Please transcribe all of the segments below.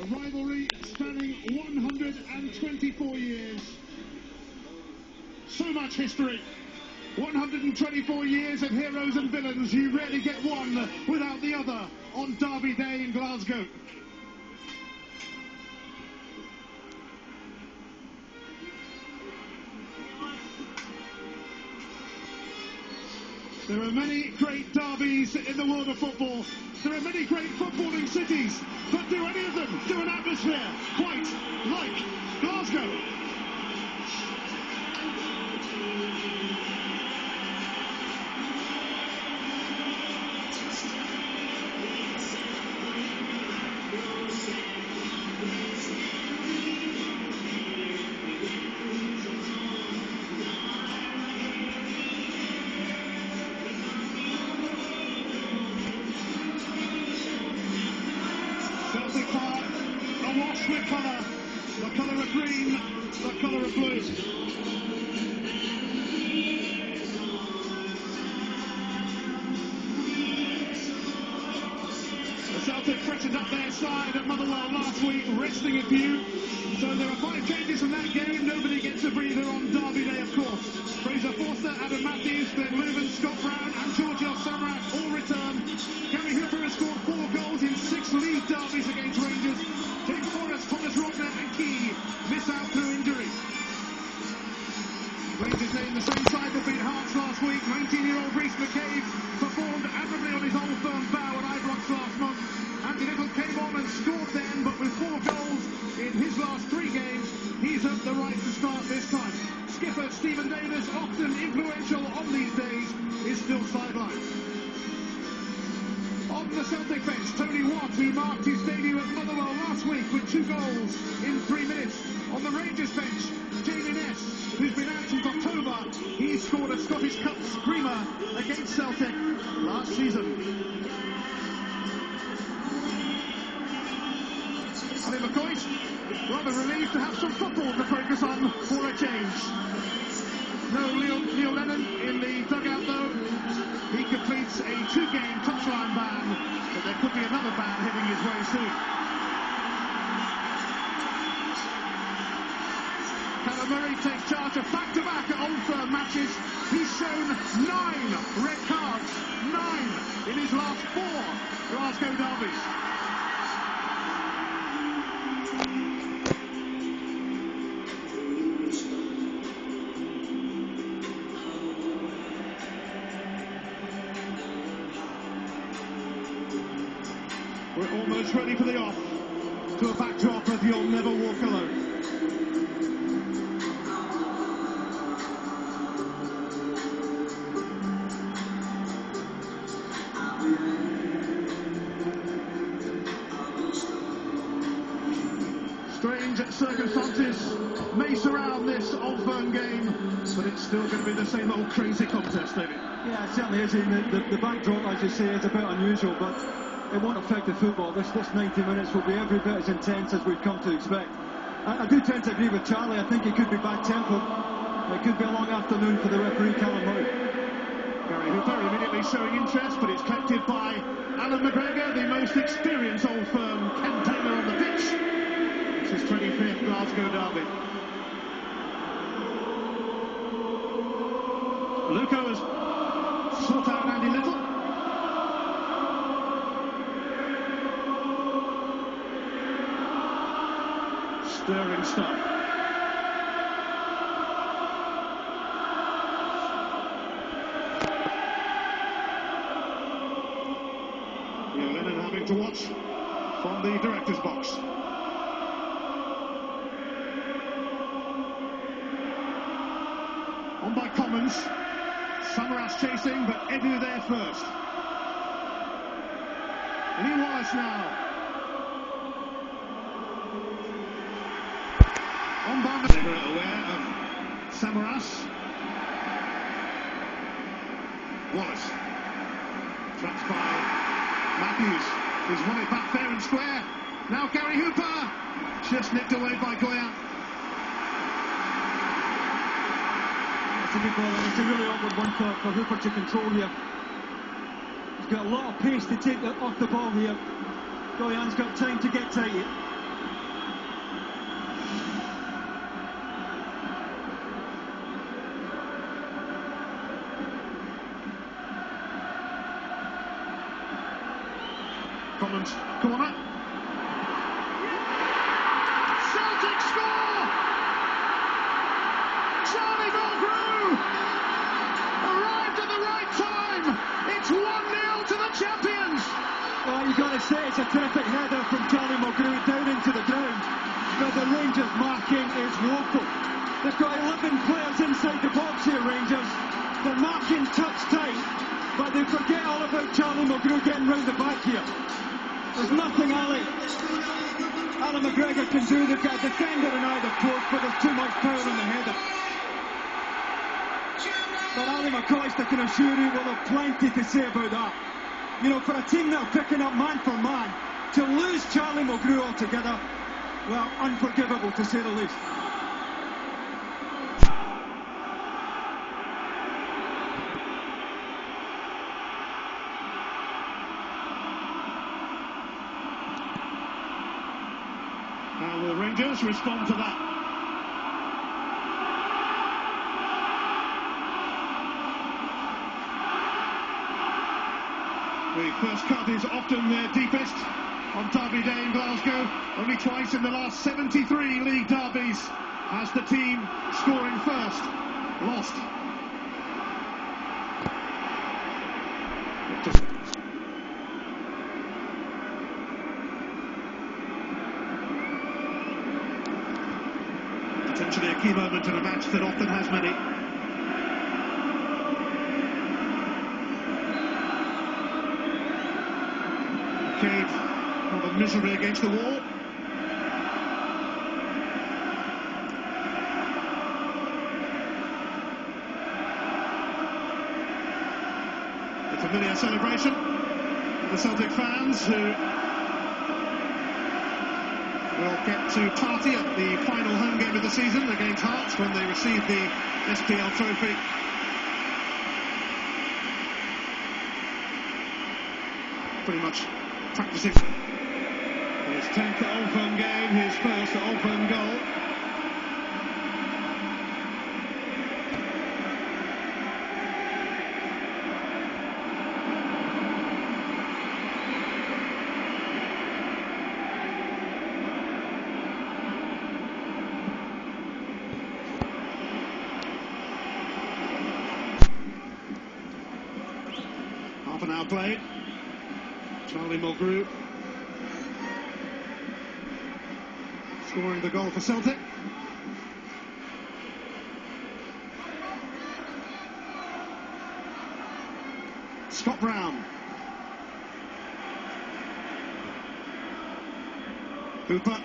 A rivalry spanning 124 years. So much history. 124 years of heroes and villains. You rarely get one without the other on Derby Day in Glasgow. There are many great derbies in the world of football. There are many great footballing cities, but do any of them do an atmosphere quite like Glasgow? Celtic Park, awash with colour, the colour of green, the colour of blue. The Celtic freshened up their side at Motherwell last week, resting a few. So there are 5 changes from that game. Nobody gets a breather on Derby Day, of course. Fraser Forster, Adam Matthews, Ben Leuven, Scott Brown and Georgios Samaras all return. Gary Hooper has scored 4 goals in 6 league derbies against Rangers. James Forrest, Thomas Rodner and Key miss out through injury. Rangers named the same side that beat Hearts last week. 19-year-old Reece McCabe performed admirably on his old firm bow at Ibrox last month. Andy Little came on and scored then, but with 4 goals in his last 3 games, he's earned the right to start this time. Skipper Stephen Davis, often influential on these days, is still sidelined. On the Celtic bench, Tony Watt, who marked his debut at Motherwell last week with 2 goals in 3 minutes. On the Rangers bench, Jamie Ness, who's been out since October. He scored a Scottish Cup screamer against Celtic last season. Ali McCoy, rather relieved to have some football to focus on for a change. No Neil Lennon in the dugout though. He completes a 2-game touchline ban, but there could be another ban heading his way soon. Callum Murray takes charge of back-to-back at Old Firm matches. He's shown 9 red cards, 9 in his last 4 Glasgow derbies. We're almost ready for the off, to a backdrop of You'll Never Walk Alone. Strange circumstances may surround this Old Firm game, but it's still going to be the same old crazy contest, David. Yeah, it certainly is. The backdrop, as you say, is a bit unusual, but it won't affect the football. This 90 minutes will be every bit as intense as we've come to expect. I do tend to agree with Charlie. I think it could be bad-tempered. It could be a long afternoon for the referee, Callum Murray. Gary Hooper immediately showing interest, but it's collected by Alan McGregor, the most experienced Old Firm campaigner on the pitch. It's his 25th Glasgow derby. Luco has sought out Andy Little. Stirring stuff. Neil Lennon having to watch from the director's box. On by Commons. Samaras chasing, but Edu there first. Lee Wallace now. On by aware of Samaras. Wallace. Trapped by Matthews. He's won it back fair and square. Now Gary Hooper. Just nipped away by Goya. It's a good ball, and it's a really awkward one for Hooper to control here. He's got a lot of pace to take off the ball here. Goyan's got time to get tight. corner. Celtic score! Charlie Mulgrew arrived at the right time. It's 1-0 to the champions. Well, you've got to say it's a terrific header from Charlie Mulgrew down into the ground. But the Rangers marking is woeful. They've got 11 players inside the box here, Rangers. They're marking touch tight, but they forget all about Charlie Mulgrew getting round the back here. There's nothing Alan McGregor can do. They've got a defender in either post, but there's too much power on the header. But Ali McCoyster can assure you we'll have plenty to say about that. You know, for a team that are picking up man for man, to lose Charlie Mulgrew altogether, well, unforgivable to say the least. How will Rangers respond to that? The first cut is often their deepest on Derby Day in Glasgow. Only twice in the last 73 league derbies has the team scoring first lost. Potentially a key moment in a match that often has many. Cade rather miserably against the wall. A familiar celebration for the Celtic fans who will get to party at the final home game of the season against Hearts when they receive the SPL trophy. Pretty much practicing his 10th Old Firm game, his first Old Firm goal. Half an hour played. Charlie Mulgrew scoring the goal for Celtic. Scott Brown. Hooper.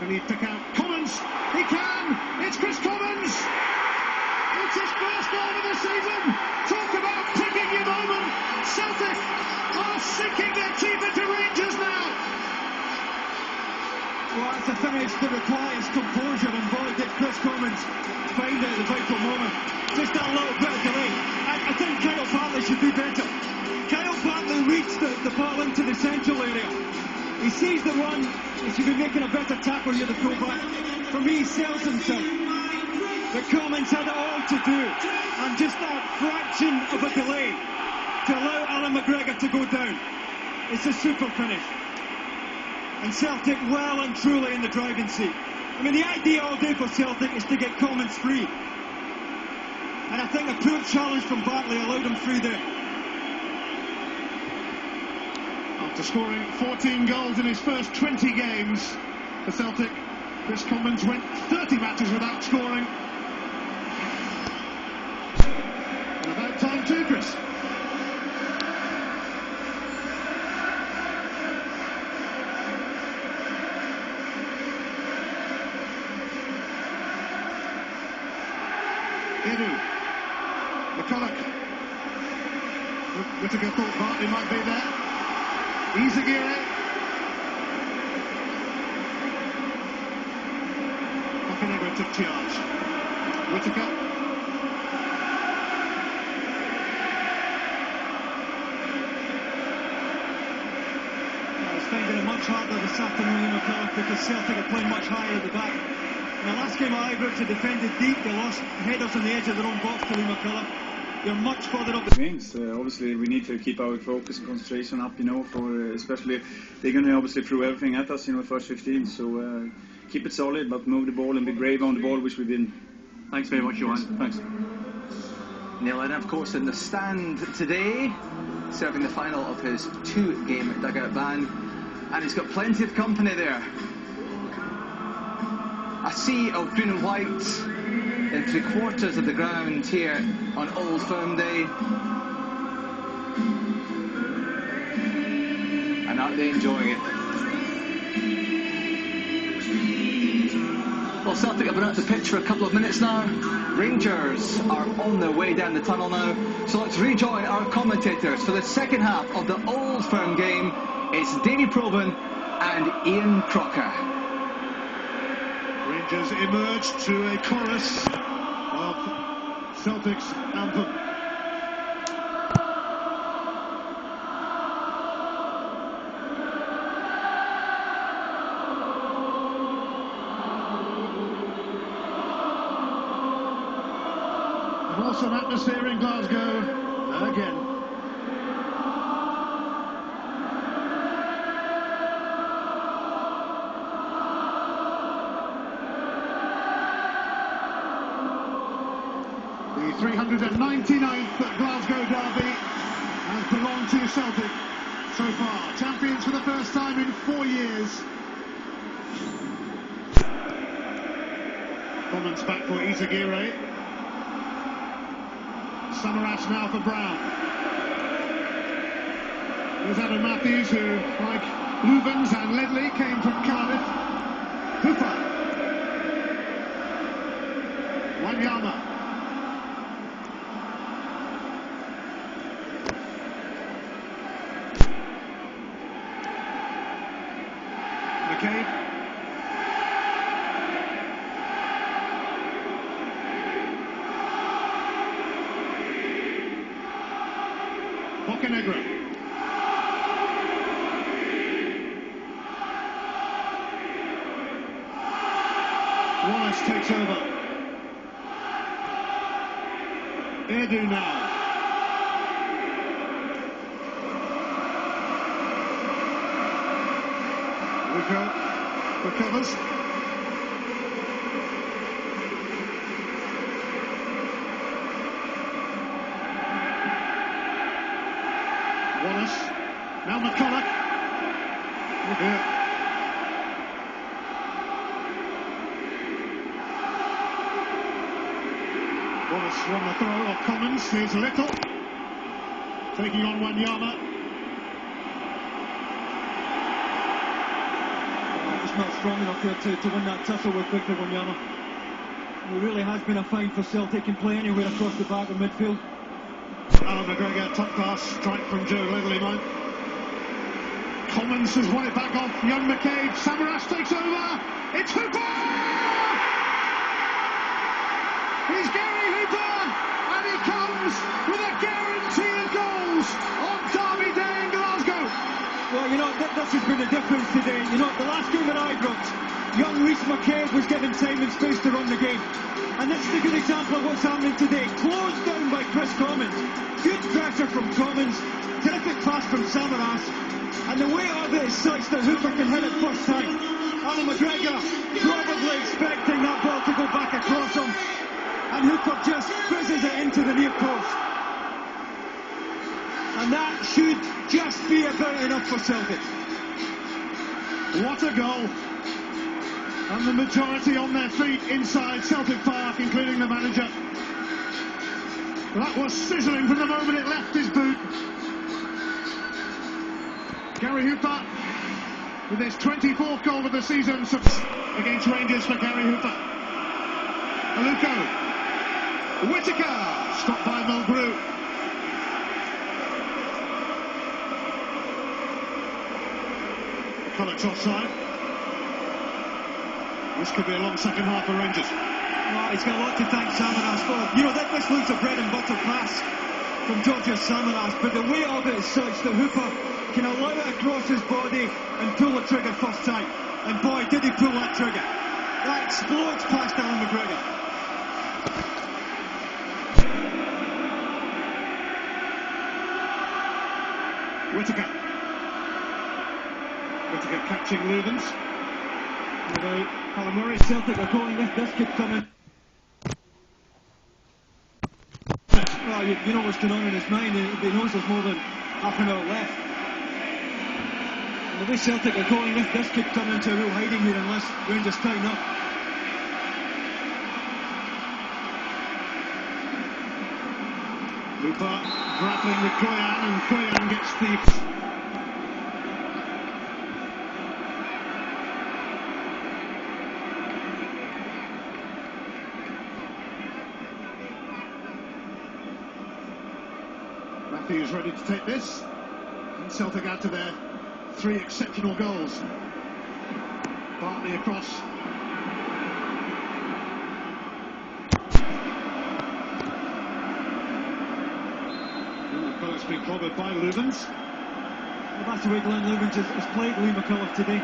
Can he pick out Commons? He can! It's Chris Commons! It's his first goal of the season! Talk about picking your moment! Celtic are sinking their teeth into Rangers now! Well, that's a finish that requires composure, and boy, did Chris Commons find it at the vital moment. Just that little bit of delay. I think Kyle Bartley should do better. Kyle Bartley reads the ball into the central area. He sees the run. He should be making a better tackle here, the fullback. For me, he sells himself. But Commons had it all to do, and just that fraction of a delay to allow Alan McGregor to go down. It's a super finish. And Celtic well and truly in the driving seat. I mean, the idea all day for Celtic is to get Commons free. And I think a poor challenge from Bartley allowed him free there. After scoring 14 goals in his first 20 games for Celtic, Chris Commons went 30 matches without scoring. And about time too, Chris. McCulloch. Whittaker thought Bartley might be there. Izagirre. Montenegro took charge. Whittaker. He's finding it much harder this afternoon, McCulloch, because Celtic are playing much higher at the back. In the last game at Ibrox, they defended deep. They lost headers on the edge of their own box to Lee McCulloch. You're much further up the games. Obviously, we need to keep our focus and concentration up, for especially they're going to obviously throw everything at us, the first 15. So keep it solid, but move the ball and be brave on the ball, which we've been. Thanks very much, Johan. Thanks. Neil Lennon, of course, in the stand today, serving the final of his 2-game dugout ban, and he's got plenty of company there. A sea of green and white in 3/4 of the ground here on Old Firm Day. And aren't they enjoying it? Well, Celtic have been out the pitch for a couple of minutes now. Rangers are on their way down the tunnel now. So let's rejoin our commentators for the second half of the Old Firm game. It's Davy Probyn and Ian Crocker. Rangers emerge to a chorus of Celtic's anthem. An awesome atmosphere in Glasgow again. The 399th Glasgow derby has belonged to Celtic so far. Champions for the first time in 4 years. Comments back for Isagire. Samaras now for Brown. Here's Adam Matthews, who, like Lubens and Ledley, came from Cardiff. Hooper. Wanyama. McCabe. Bocanegra. Wallace takes over. Edu now. Luko recovers. Wallace. Now McCulloch. Yeah. Wallace won the throw of Commons. Here's Little. Taking on Wanyama. It's not strong enough there to win that tussle with Victor Wanyama. It really has been a find for Celtic. Can play anywhere across the back of midfield. Alan McGregor, top class strike from Joe Ledley, man. Commons has won it back off young McCabe. Samaras takes over. It's Hooper! He's Gary Hooper, and he comes with a guarantee of goals on Derby Day in Glasgow. Well, this has been the difference today. The last game at Ibrox, young Rhys McCabe was given time and space to run the game. And this is a good example of what's happening today. Closed down by Chris Commons. Good pressure from Commons. Terrific pass from Samaras. And the weight of it is such that Hooper can hit it first time. Alan McGregor probably expecting that ball to go back across him. And Hooper just whizzes it into the near post. And that should just be about enough for Celtic. What a goal. And the majority on their feet inside Celtic Park, including the manager. That was sizzling from the moment it left his boot. Gary Hooper with his 24th goal of the season against Rangers for Gary Hooper. Aluko. Whittaker. Stopped by Mulgrew. McCulloch's offside. This could be a long second half for Rangers. Well, he's got a lot to thank Samaras for. This looks a bread and butter pass from Georgios Samaras, but the weight of it is such that Hooper can allow it across his body and pull the trigger first time. And boy, did he pull that trigger. That explodes past Alan McGregor. Whittaker. Whittaker catching Luvens. Although Alan Murray, Celtic are calling this could come in. Well, you know what's going on in his mind. He knows there's more than half an hour left. And the way Celtic are calling this could come into a real hiding here unless Rangers tighten up. Lupa grappling with Koyan, and Koyan gets the... Matthews ready to take this, and Celtic add to their 3 exceptional goals. Bartley across. It's been clobbered by Luvens. Well, that's the way Glenn Luvens has played Lee McCullough today. A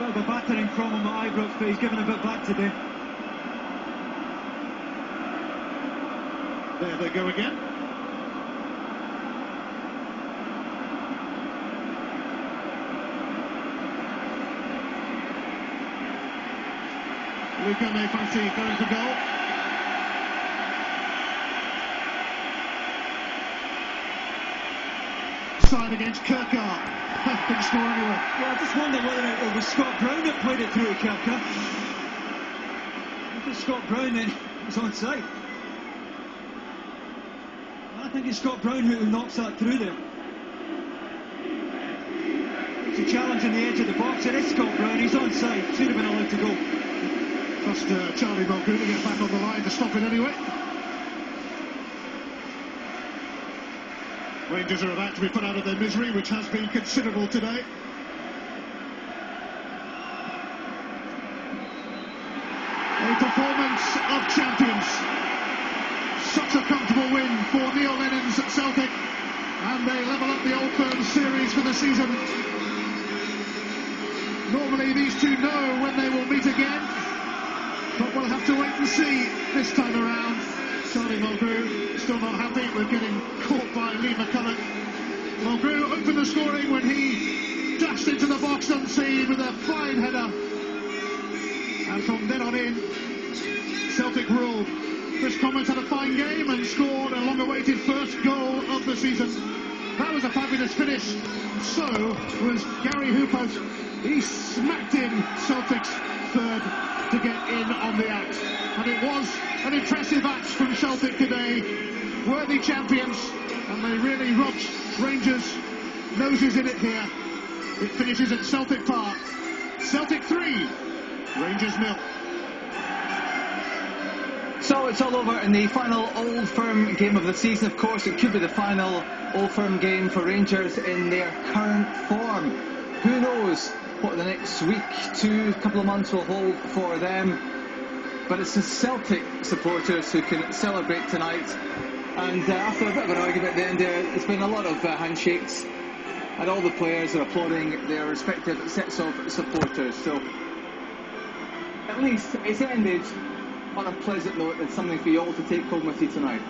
bit of a battering from him at Ibrox, but he's given a bit back today. There they go again. Luca may fancy going for goal. Side against Kirkar. Big score anyway. Well, I just wonder whether it was Scott Brown that played it through Kirkar. If it's Scott Brown, then it's onside. I think it's Scott Brown who knocks that through there. It's a challenge on the edge of the box. It is Scott Brown. He's onside. Should have been allowed to go. Trust Charlie Mulgrew to get back on the line to stop it anyway. Rangers are about to be put out of their misery, which has been considerable today. A performance of champions. Such a comfortable win for Neil Lennon's Celtic, and they level up the Old Firm series for the season. Normally these two know when they will meet again, but we'll have to wait and see this time around. Charlie Mulgrew still not happy with getting caught by Lee McCullough. Mulgrew opened the scoring when he dashed into the box unseen with a fine header. And from then on in, Celtic ruled. Chris Commons had a fine game and scored a long-awaited first goal of the season. That was a fabulous finish. So was Gary Hooper. He smacked in Celtic's third to get in on the act. And it was an impressive act from Celtic today. Worthy champions, and they really rubbed Rangers' noses in it here. It finishes at Celtic Park. Celtic 3, Rangers 0. So it's all over in the final Old Firm game of the season. Of course, it could be the final Old Firm game for Rangers in their current form. Who knows what the next week, couple of months will hold for them. But it's the Celtic supporters who can celebrate tonight. And after a bit of an argument at the end there, there's been a lot of handshakes, and all the players are applauding their respective sets of supporters. So at least it's ended on a pleasant note and something for you all to take home with you tonight.